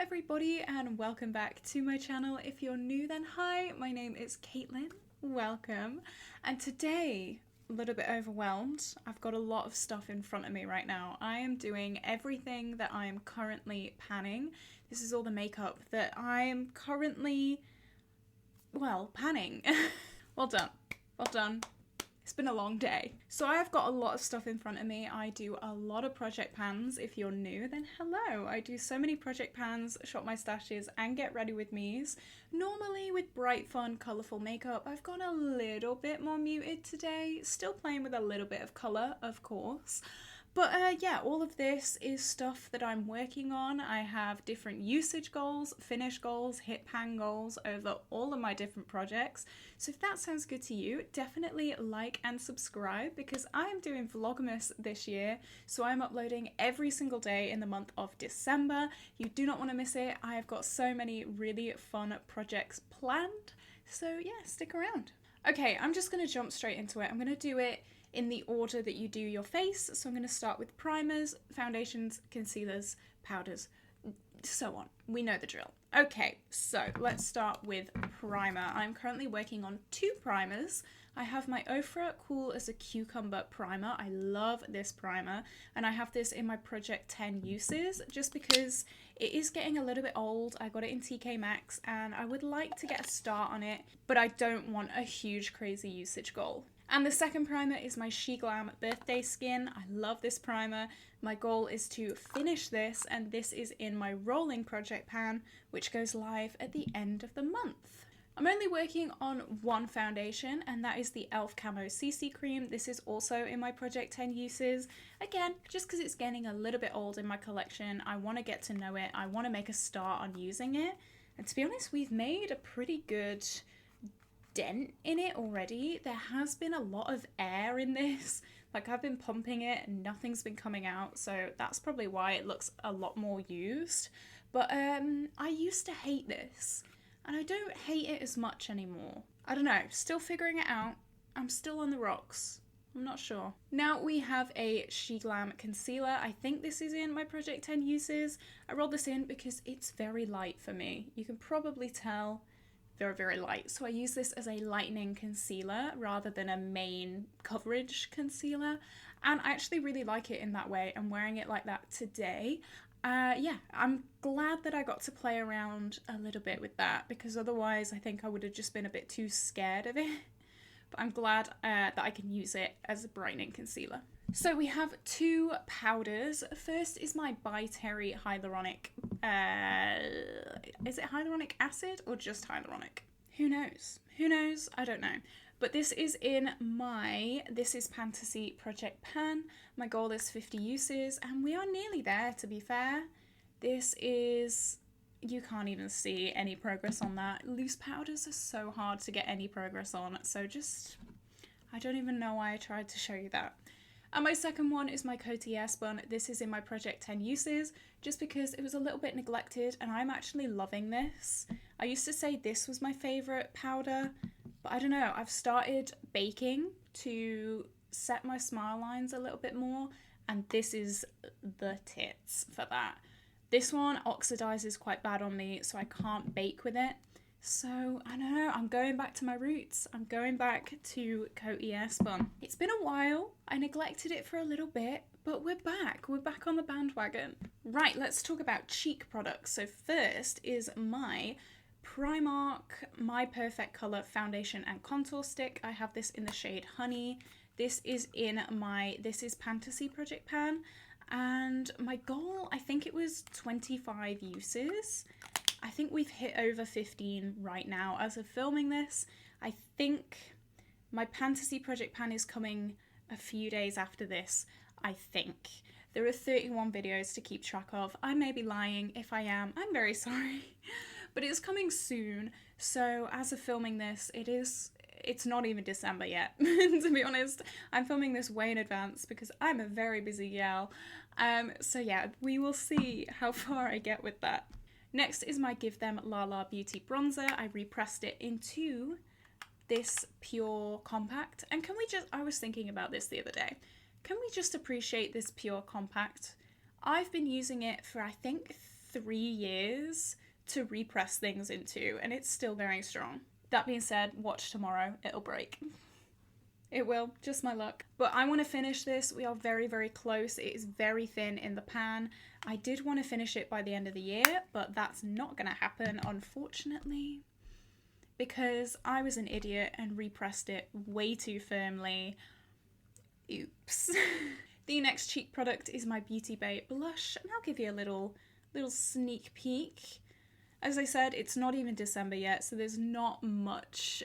everybody and welcome back to my channel. If you're new then hi, my name is Caitlin, welcome. And today, a little bit overwhelmed. I've got a lot of stuff in front of me right now. I am doing everything that I am currently panning. This is all the makeup that I am currently, well, panning. Well done, well done. It's been a long day. So I've got a lot of stuff in front of me. I do a lot of project pans. If you're new, then hello. I do so many project pans, shop my stashes, and get ready with me's. Normally with bright, fun, colourful makeup. I've gone a little bit more muted today. Still playing with a little bit of colour, of course. But yeah, all of this is stuff that I'm working on. I have different usage goals, finish goals, hit pan goals over all of my different projects. So if that sounds good to you, definitely like and subscribe because I am doing Vlogmas this year. So I'm uploading every single day in the month of December. You do not want to miss it. I have got so many really fun projects planned. So yeah, stick around. Okay, I'm just going to jump straight into it. I'm going to do it in the order that you do your face. So I'm going to start with primers, foundations, concealers, powders, so on. We know the drill. Okay, so let's start with primer. I'm currently working on two primers. I have my Aroura Cool as a Cucumber primer. I love this primer, and I have this in my Project 10 uses just because it is getting a little bit old. I got it in TK Maxx and I would like to get a start on it, but I don't want a huge crazy usage goal. And the second primer is my SheGlam Birthday Skin. I love this primer. My goal is to finish this, and this is in my rolling project pan, which goes live at the end of the month. I'm only working on one foundation, and that is the e.l.f. Camo CC Cream. This is also in my Project 10 uses. Again, just because it's getting a little bit old in my collection, I want to get to know it. I want to make a start on using it. And to be honest, we've made a pretty good dent in it already. There has been a lot of air in this. Like, I've been pumping it and nothing's been coming out, so that's probably why it looks a lot more used. But I used to hate this, and I don't hate it as much anymore. I don't know, still figuring it out. I'm still on the rocks. I'm not sure. Now we have a SheGlam concealer. I think this is in my Project 10 uses. I rolled this in because it's very light for me. You can probably tell. Very, very light. So I use this as a lightening concealer rather than a main coverage concealer. And I actually really like it in that way. I'm wearing it like that today. Yeah, I'm glad that I got to play around a little bit with that because otherwise I think I would have just been a bit too scared of it. But I'm glad that I can use it as a brightening concealer. So we have two powders. First is my By Terry Hyaluronic, is it hyaluronic acid or just hyaluronic? Who knows? Who knows? I don't know. But this is in my, this is Fantasy Project Pan. My goal is 50 uses and we are nearly there, to be fair. This is, you can't even see any progress on that. Loose powders are so hard to get any progress on. So just, I don't even know why I tried to show you that. And my second one is my Coty Airspun. This is in my Project 10 uses, just because it was a little bit neglected and I'm actually loving this. I used to say this was my favourite powder, but I don't know, I've started baking to set my smile lines a little bit more, and this is the tits for that. This one oxidizes quite bad on me, so I can't bake with it. So, I don't know, I'm going back to my roots. I'm going back to Coty Airspun. It's been a while. I neglected it for a little bit, but we're back. We're back on the bandwagon. Right, let's talk about cheek products. So first is my Primark My Perfect Colour Foundation and Contour Stick. I have this in the shade Honey. This is in my, this is Fantasy Project Pan. And my goal, I think it was 25 uses. I think we've hit over 15 right now as of filming this. I think my Fantasy Project Pan is coming a few days after this, I think. There are 31 videos to keep track of. I may be lying. If I am, I'm very sorry. But it's coming soon. So as of filming this, it's not even December yet, to be honest. I'm filming this way in advance because I'm a very busy gal. So yeah, we will see how far I get with that. Next is my Give Them Lala Beauty Bronzer. I repressed it into this pure compact. And can we just, I was thinking about this the other day. Can we just appreciate this pure compact? I've been using it for I think 3 years to repress things into, and it's still going strong. That being said, watch tomorrow, it'll break. It will, just my luck. But I want to finish this. We are very, very close. It is very thin in the pan. I did want to finish it by the end of the year, but that's not going to happen, unfortunately, because I was an idiot and repressed it way too firmly. Oops. The next cheek product is my BeautyBay blush, and I'll give you a little sneak peek. As I said, it's not even December yet, so there's not much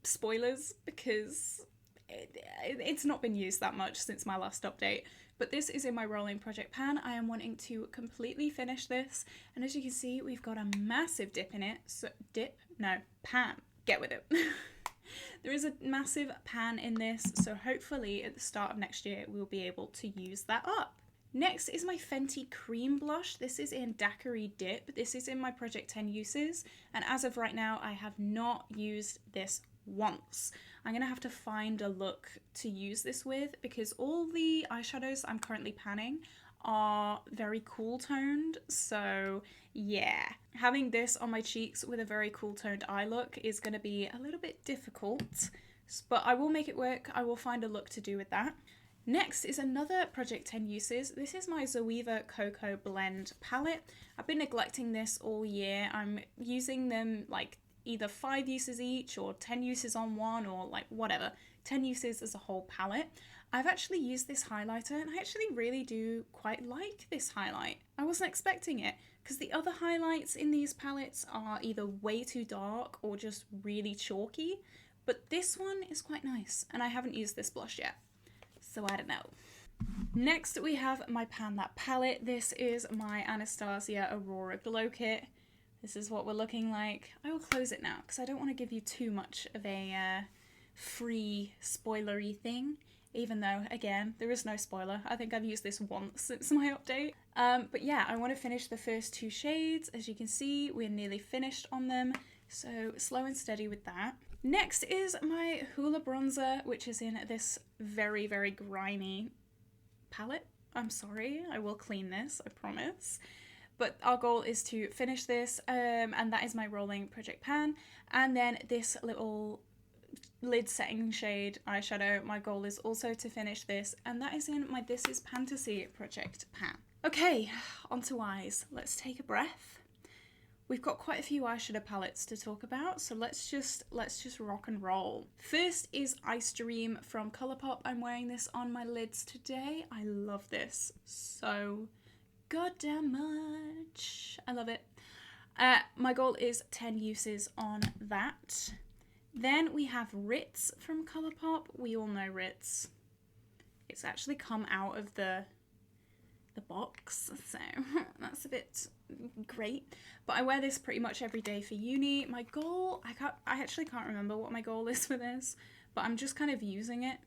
spoilers because it's not been used that much since my last update. But this is in my rolling project pan. I am wanting to completely finish this, and as you can see, we've got a massive dip in it. So pan. Get with it. There is a massive pan in this, so hopefully at the start of next year we'll be able to use that up. Next is my Fenty Cream Blush. This is in Daiquiri Dip. This is in my Project 10 uses, and as of right now I have not used this once. I'm going to have to find a look to use this with because all the eyeshadows I'm currently panning are very cool toned, so yeah, having this on my cheeks with a very cool toned eye look is going to be a little bit difficult, but I will make it work. I will find a look to do with that. Next is another Project 10 uses. This is my Zoeva Cocoa Blend palette. I've been neglecting this all year. I'm using them like either 5 uses each or 10 uses on one, or like whatever, 10 uses as a whole palette. I've actually used this highlighter and I actually really do quite like this highlight. I wasn't expecting it because the other highlights in these palettes are either way too dark or just really chalky, but this one is quite nice and I haven't used this blush yet, so I don't know. Next we have my Pan That palette. This is my Anastasia Aurora Glow Kit. This is what we're looking like. I will close it now because I don't want to give you too much of a free spoilery thing, even though, again, there is no spoiler. I think I've used this once since my update. But yeah, I want to finish the first 2 shades. As you can see, we're nearly finished on them, so slow and steady with that. Next is my Hoola bronzer, which is in this very, very grimy palette. I'm sorry, I will clean this, I promise. But our goal is to finish this, and that is my rolling project pan. And then this little lid setting shade eyeshadow, my goal is also to finish this, and that is in my This Is Fantasy project pan. Okay, onto eyes. Let's take a breath. We've got quite a few eyeshadow palettes to talk about, so let's just rock and roll. First is Ice Dream from Colourpop. I'm wearing this on my lids today. I love this so goddamn much. I love it. My goal is 10 uses on that. Then we have Ritz from Colourpop. We all know Ritz. It's actually come out of the box, so that's a bit great. But I wear this pretty much every day for uni. My goal, I actually can't remember what my goal is for this, but I'm just kind of using it.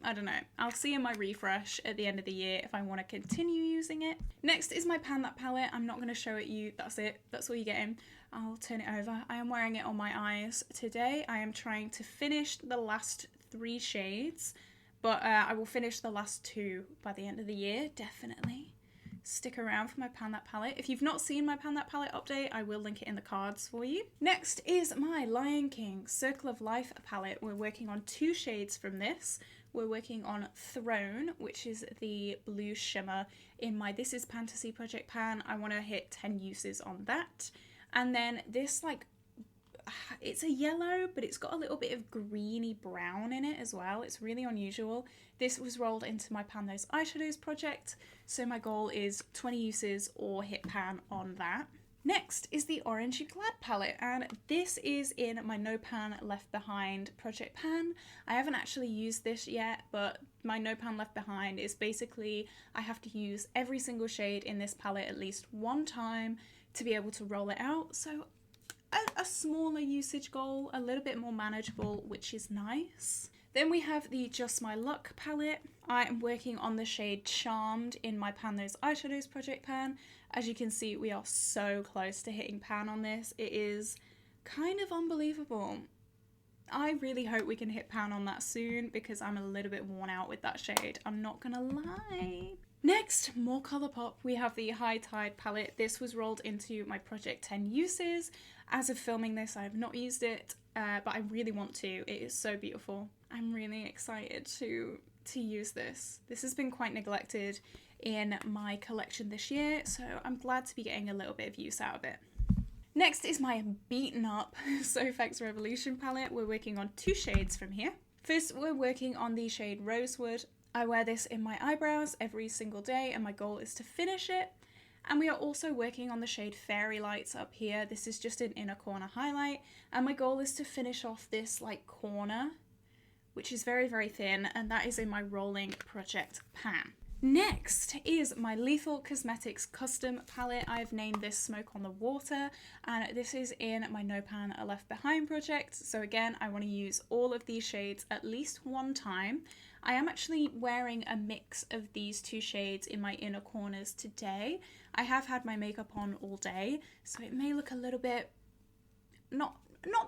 I don't know. I'll see in my refresh at the end of the year if I want to continue using it. Next is my Pan That palette. I'm not going to show it you. That's it. That's all you get in. I'll turn it over. I am wearing it on my eyes today. I am trying to finish the last 3 shades, but I will finish the last 2 by the end of the year, definitely. Stick around for my Pan That palette. If you've not seen my Pan That palette update, I will link it in the cards for you. Next is my Lion King Circle of Life palette. We're working on 2 shades from this. We're working on Throne, which is the blue shimmer in my This Is Fantasy project pan. I want to hit 10 uses on that. And then this, like, it's a yellow, but it's got a little bit of greeny brown in it as well. It's really unusual. This was rolled into my Pan Those Eyeshadows project, so my goal is 20 uses or hit pan on that. Next is the Orangey Glad palette, and this is in my No Pan Left Behind project pan. I haven't actually used this yet, but my No Pan Left Behind is basically I have to use every single shade in this palette at least 1 time to be able to roll it out. So a smaller usage goal, a little bit more manageable, which is nice. Then we have the Just My Luck palette. I am working on the shade Charmed in my Pan Those Eyeshadows project pan. As you can see, we are so close to hitting pan on this. It is kind of unbelievable. I really hope we can hit pan on that soon because I'm a little bit worn out with that shade. I'm not gonna lie. Next, more Colourpop. We have the High Tide palette. This was rolled into my Project 10 uses. As of filming this, I have not used it, but I really want to. It is so beautiful. I'm really excited to use this. This has been quite neglected in my collection this year, so I'm glad to be getting a little bit of use out of it. Next is my beaten up Soph Revolution palette. We're working on 2 shades from here. First, we're working on the shade Rosewood. I wear this in my eyebrows every single day and my goal is to finish it. And we are also working on the shade Fairy Lights up here. This is just an inner corner highlight and my goal is to finish off this like corner, which is very, very thin, and that is in my rolling project pan. Next is my Lethal Cosmetics custom palette. I've named this Smoke on the Water, and this is in my No Pan Left Behind project. So again, I want to use all of these shades at least one time. I am actually wearing a mix of these 2 shades in my inner corners today. I have had my makeup on all day, so it may look a little bit not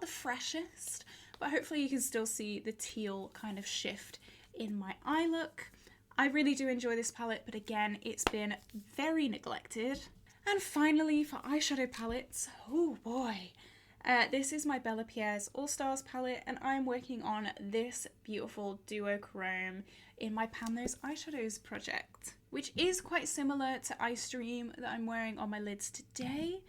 the freshest, but hopefully you can still see the teal kind of shift in my eye look. I really do enjoy this palette, but again, it's been very neglected. And finally, for eyeshadow palettes, oh boy, this is my Bella Pierre's All Stars palette, and I'm working on this beautiful duochrome in my Pan Those Eyeshadows project, which is quite similar to Ice Dream that I'm wearing on my lids today.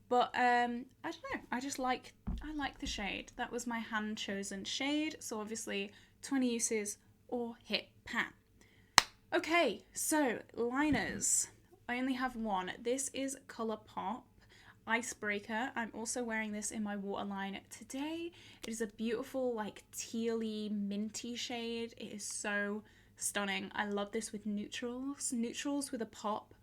But I don't know, I like the shade. That was my hand chosen shade, so obviously 20 uses or hit pan. Okay, so liners. I only have one. This is Colourpop Icebreaker. I'm also wearing this in my waterline today. It is a beautiful like tealy minty shade. It is so stunning. I love this with neutrals with a pop.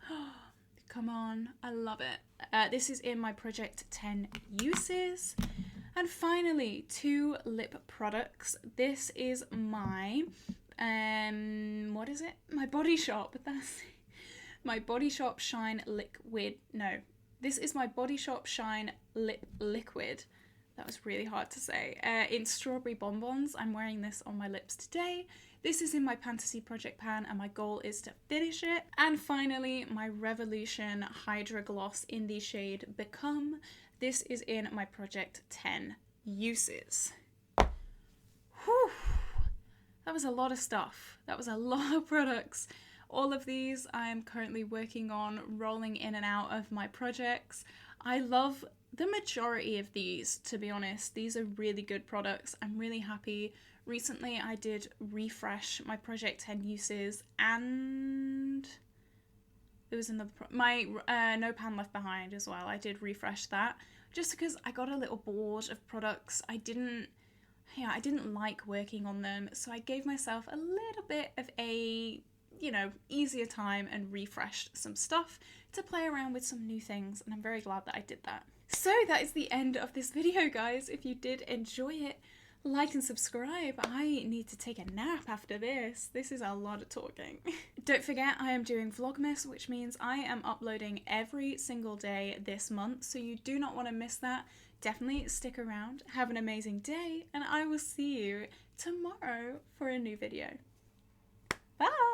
Come on, I love it. This is in my Project 10 uses. And finally, 2 lip products. This is my what is it? My Body Shop. That's my Body Shop Shine Liquid. No, this is my Body Shop Shine Lip Liquid. That was really hard to say. In Strawberry Bonbons. I'm wearing this on my lips today. This is in my Fantasy Project pan and my goal is to finish it. And finally, my Revolution Hydra Gloss in the shade Become. This is in my Project 10 uses. Whew. That was a lot of stuff. That was a lot of products. All of these I'm currently working on rolling in and out of my projects. I love the majority of these, to be honest. These are really good products. I'm really happy. Recently I did refresh my Project 10 uses and there was another my No Pan Left Behind as well. I did refresh that just because I got a little bored of products. I didn't like working on them, so I gave myself a little bit of a, easier time and refreshed some stuff to play around with some new things, and I'm very glad that I did that. So that is the end of this video, guys. If you did enjoy it, like and subscribe. I need to take a nap after this. This is a lot of talking. Don't forget, I am doing Vlogmas, which means I am uploading every single day this month, so you do not want to miss that. Definitely stick around, have an amazing day, and I will see you tomorrow for a new video. Bye!